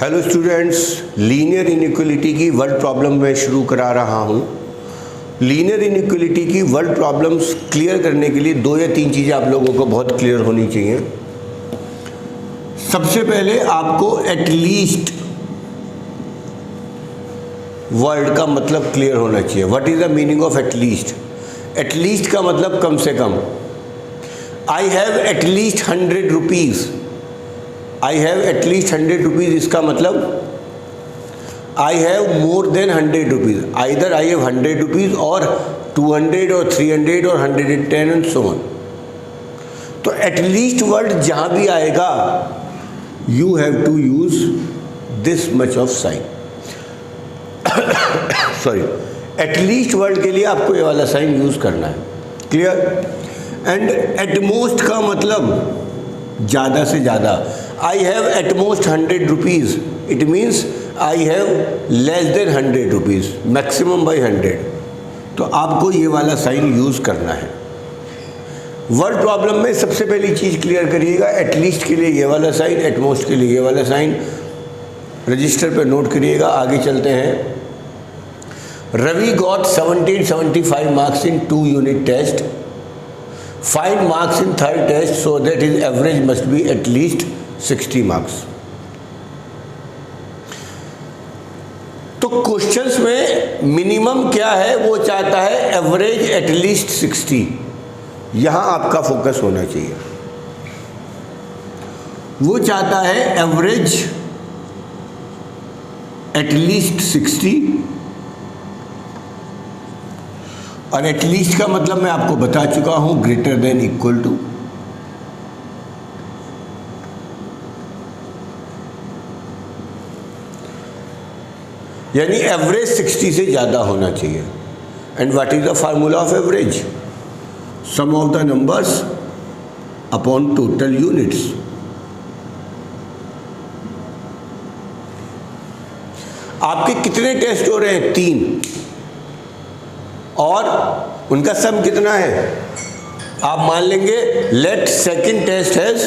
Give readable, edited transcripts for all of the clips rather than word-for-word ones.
Hello students, linear inequality की word problem मैं शुरू करा रहा हूँ। लीनियर इनइक्वलिटी की वर्ड प्रॉब्लम्स क्लियर करने के लिए 2 या 3 चीज़ें आप लोगों को बहुत क्लियर होनी चाहिए। सबसे पहले आपको एटलीस्ट वर्ड का मतलब क्लियर होना चाहिए। What is the meaning of at least? At least का मतलब कम से कम। I have at least 100 rupees. I have at least 100 rupees, इसका मतलब I have more than 100 rupees. Either I have 100 rupees और 200 और 300 और 110 एंड सो ऑन। तो एटलीस्ट वर्ड जहाँ भी आएगा you have to use this much of sign. Sorry, at least word के लिए आपको ये वाला साइन यूज करना है। क्लियर? एंड एटमोस्ट का मतलब ज़्यादा से ज़्यादा। I have at most 100 rupees, it means I have less than 100 rupees, maximum by 100। तो आपको ये वाला साइन यूज़ करना है। वर्ड प्रॉब्लम में सबसे पहली चीज़ क्लियर करिएगा, एटलीस्ट के लिए ये वाला साइन, एटमोस्ट के लिए ये वाला साइन रजिस्टर पे नोट करिएगा। आगे चलते हैं। Ravi got 1775 marks in 2 unit test. Find marks in third test so that his average must be at least 60 marks. तो क्वेश्चंस में मिनिमम क्या है? वो चाहता है एवरेज एटलीस्ट 60। यहां आपका फोकस होना चाहिए। वो चाहता है एवरेज एटलीस्ट 60 और एटलीस्ट का मतलब मैं आपको बता चुका हूं, ग्रेटर देन इक्वल टू। यानी एवरेज 60 से ज़्यादा होना चाहिए। And what is the formula of average? Sum of the numbers upon total units. आपके कितने टेस्ट हो रहे हैं? 3, और उनका सम कितना है? आप मान लेंगे let second test has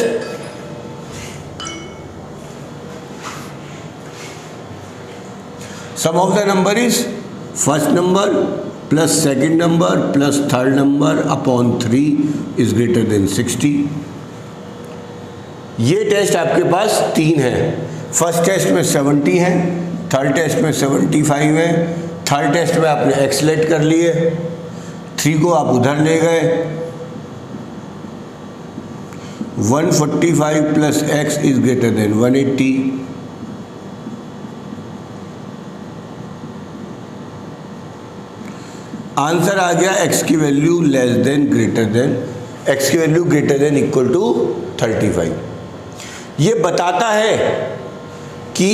sum of the number is first number plus second number plus third number upon 3 is greater than 60। ये टेस्ट आपके पास 3 है। फर्स्ट टेस्ट में 70 है, थर्ड टेस्ट में 75 है, थर्ड टेस्ट में आपने एक्स लेट कर लिए, 3 को आप उधर ले गए। 145 plus x is greater than 180। Answer आ गया एक्स की value less than greater than, x की value greater than equal to 35। ये बताता है कि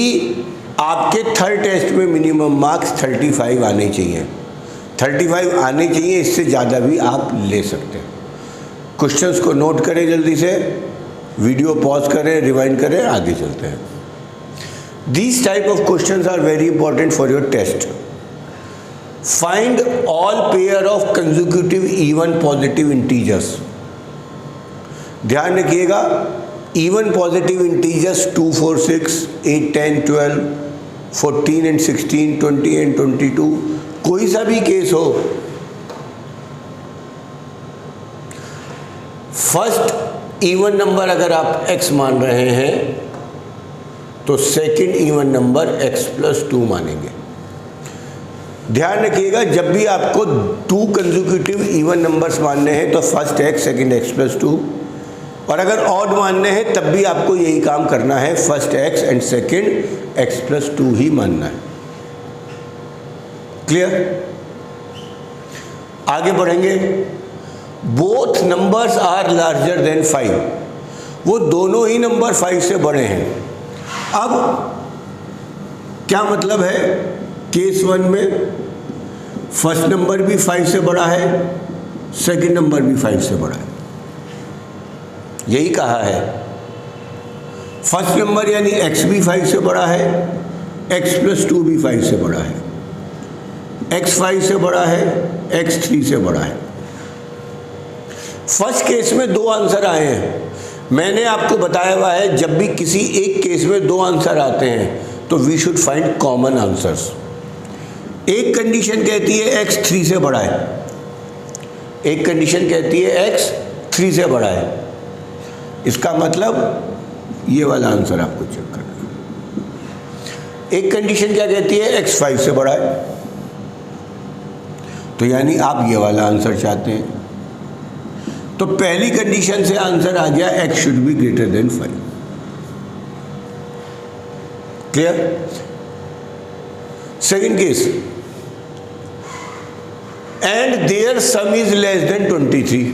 आपके थर्ड टेस्ट में मिनिमम मार्क्स 35 आने चाहिए। 35 आने चाहिए, इससे ज़्यादा भी आप ले सकते हैं। क्वेश्चंस को नोट करें, जल्दी से वीडियो पॉज करें, रिवाइंड करें, आगे चलते हैं। These type of questions are very important for your test. Find all pair of consecutive even positive integers. ध्यान रखिएगा, even positive integers 2, 4, 6, 8, 10, 12, 14 and 16, 20 and 22, कोई सा भी केस हो, फर्स्ट इवन नंबर अगर आप x मान रहे हैं तो second even number x plus 2 मानेंगे। ध्यान रखिएगा, जब भी आपको 2 कंसेक्यूटिव इवन नंबर्स मानने हैं तो first x second x plus 2, और अगर ऑड मानने हैं तब भी आपको यही काम करना है, first x and second x plus 2 ही मानना है। क्लियर? आगे बढ़ेंगे। Both numbers are larger than 5। वो दोनों ही नंबर 5 से बड़े हैं। अब क्या मतलब है? केस 1 में फर्स्ट नंबर भी 5 से बड़ा है, सेकंड नंबर भी 5 से बड़ा है। यही कहा है। फर्स्ट नंबर यानी x भी 5 से बड़ा है, x प्लस 2 भी 5 से बड़ा है, x 5 से बड़ा है, x 3 से बड़ा है। फर्स्ट केस में 2 आंसर आए हैं। मैंने आपको बताया हुआ है जब भी किसी एक केस में दो आंसर आते हैं तो we should find common answers. एक कंडीशन कहती है x 3 से बड़ा है, एक कंडीशन कहती है x 3 से बड़ा है, इसका मतलब ये वाला आंसर आपको चेक करना है। एक कंडीशन क्या कहती है x 5 से बड़ा है, तो यानी आप ये वाला आंसर चाहते हैं। तो पहली कंडीशन से आंसर आ गया x should be greater than 5। Clear? Second case, and there sum is less than 23।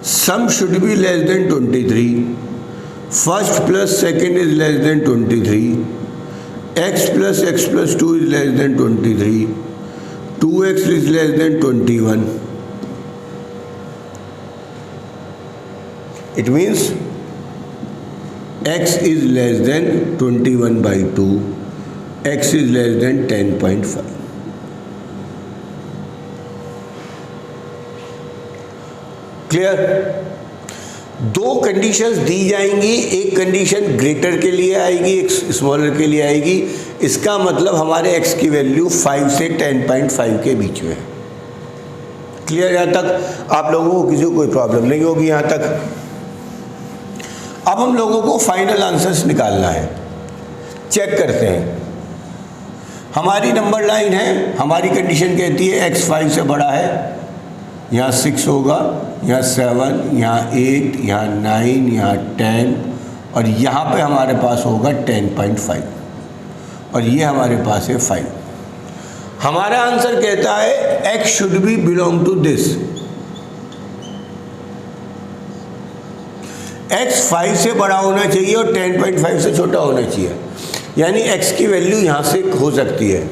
Sum should be less than 23। First plus second is less than 23। x plus x plus 2 is less than 23. 2x is less than 21. It means x is less than 21 by 2. X is less than 10.5. Clear? दो conditions दी जाएंगी, एक condition greater के लिए आएगी, एक smaller के लिए आएगी। इसका मतलब हमारे x की वैल्यू 5 से 10.5 के बीच में है। क्लियर? यहाँ तक आप लोगों को किसी को कोई प्रॉब्लम नहीं होगी यहाँ तक। अब हम लोगों को फाइनल आंसर्स निकालना है। चेक करते हैं, हमारी नंबर लाइन है, हमारी कंडीशन कहती है x 5 से बड़ा है, यहाँ 6 होगा, यहाँ 7, यहाँ 8, यहाँ 9, यहाँ 10 और यहाँ पे हमारे पास होगा 10.5 और ये हमारे पास है 5। हमारा आंसर कहता है x should be belong to this. x 5 से बड़ा होना चाहिए और 10.5 से छोटा होना चाहिए, यानी x की वैल्यू यहाँ से हो सकती है।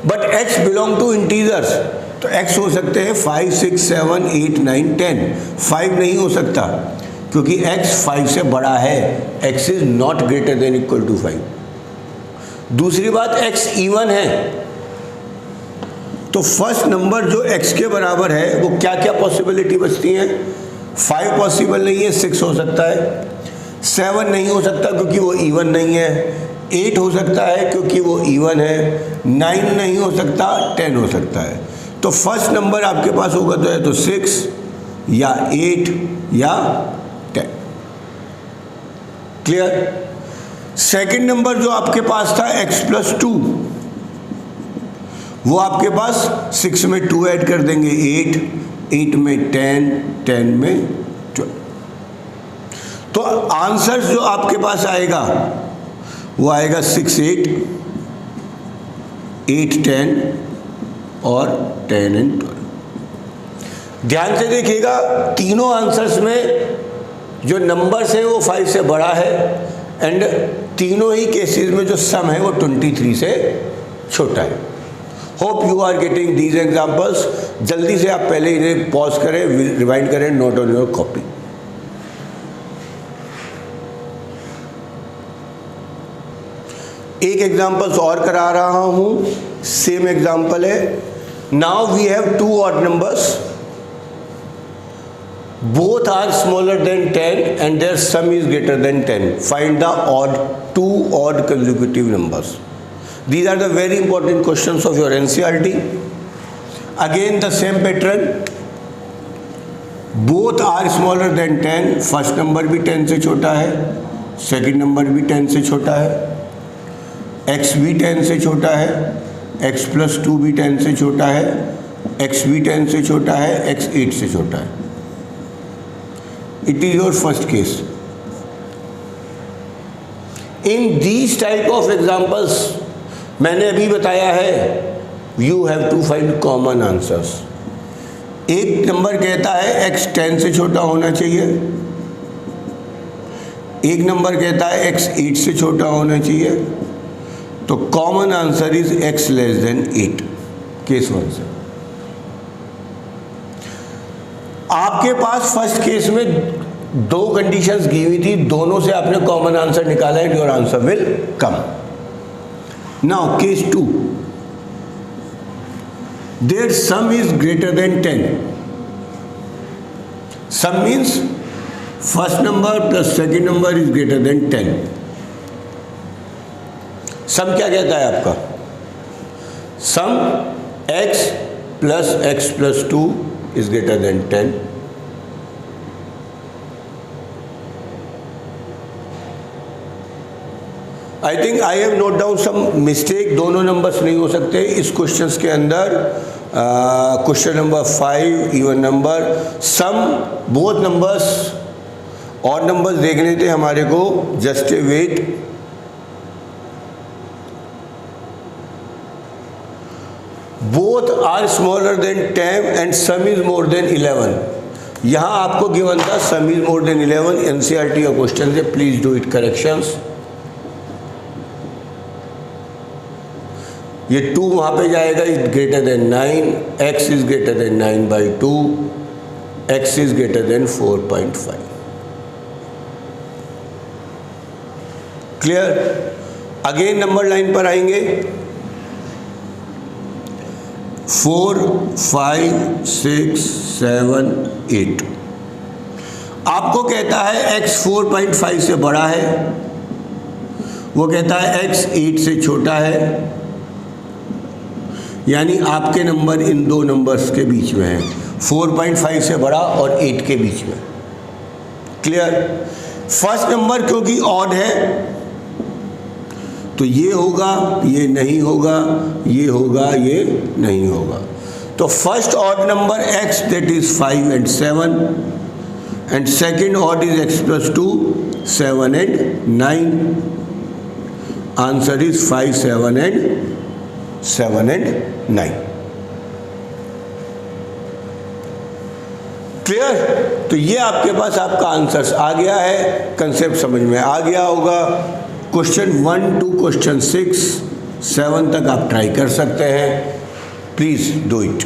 But x belong to integers, तो x हो सकते हैं 5, 6, 7, 8, 9, 10। 5 नहीं हो सकता क्योंकि x 5 से बड़ा है। x is not greater than equal to 5। दूसरी बात, x इवन है, तो फर्स्ट नंबर जो x के बराबर है वो क्या क्या पॉसिबिलिटी बचती हैं? 5 पॉसिबल नहीं है, 6 हो सकता है, 7 नहीं हो सकता क्योंकि वो इवन नहीं है, 8 हो सकता है क्योंकि वो इवन है, 9 नहीं हो सकता, 10 हो सकता है। तो फर्स्ट नंबर आपके पास होगा तो है तो 6 या 8 या 10। क्लियर? सेकंड नंबर जो आपके पास था x प्लस 2, वो आपके पास 6 में 2 ऐड कर देंगे 8, 8 में 10, 10 में 12। तो आंसर जो आपके पास आएगा वो आएगा 6, 8, 8, 10 और 10 and 12। ध्यान से देखिएगा, तीनों आंसर्स में जो नंबर्स है वो 5 से बड़ा है एंड तीनों ही केसेस में जो सम है वो 23 से छोटा है। Hope you are getting these examples. जल्दी से आप पहले इन्हें पॉज करें, रिवाइंड करें, नोट ऑन योर कॉपी। एक एग्जाम्पल्स और करा रहा हूं, सेम एग्जाम्पल है। Now we have 2 odd numbers, both are smaller than 10 and their sum is greater than 10. Find the two odd consecutive numbers. These are the very important questions of your NCERT. Again the same pattern, both are smaller than 10. First number भी 10 से छोटा है, second number भी 10 से छोटा है, x भी 10 से छोटा है, x प्लस 2 भी 10 से छोटा है, x भी 10 से छोटा है, x 8 से छोटा है। It is your first case. In these type of examples मैंने अभी बताया है you have to find common answers. एक नंबर कहता है x 10 से छोटा होना चाहिए, एक नंबर कहता है x 8 से छोटा होना चाहिए, तो common answer is x less than 8, case 1 से। आपके पास फर्स्ट केस में 2 कंडीशंस दी हुई थी, दोनों से आपने कॉमन आंसर निकाला है, your answer will come. Now case 2, there sum is greater than 10। Sum means first number plus second number is greater than 10। Sum क्या कहता है आपका? Sum x plus x plus 2 is greater than 10। I think I have note down some mistake, दोनों numbers नहीं हो सकते इस question के अंदर। Question number 5 even number, sum both numbers, और नंबर्स देखने थे हमारे को, just a wait. Both are smaller than 10 and sum is more than 11। यहाँ आपको गिवन था sum is more than 11, NCERT का क्वेश्चन है, प्लीज डू इट करेक्शंस। ये 2 वहाँ पे जाएगा, is greater than 9, x is greater than 9/2, x is greater than 4.5। Clear? Again number line पर आएंगे, 4, 5, 6, 7, 8। आपको कहता है x 4.5 से बड़ा है, वो कहता है x 8 से छोटा है, यानी आपके नंबर इन दो नंबर्स के बीच में है, 4.5 से बड़ा और 8 के बीच में। क्लियर? फर्स्ट नंबर क्योंकि ऑड है तो ये होगा, ये नहीं होगा, ये होगा, ये नहीं होगा। तो first odd number x that is 5 and 7 and second odd is x plus 2 7 and 9। Answer is 5, 7 and 9। Clear? तो ये आपके पास आपका आंसर्स आ गया है, कंसेप्ट समझ में आ गया होगा। क्वेश्चन 1 to क्वेश्चन 6, 7 तक आप ट्राई कर सकते हैं, प्लीज डू इट।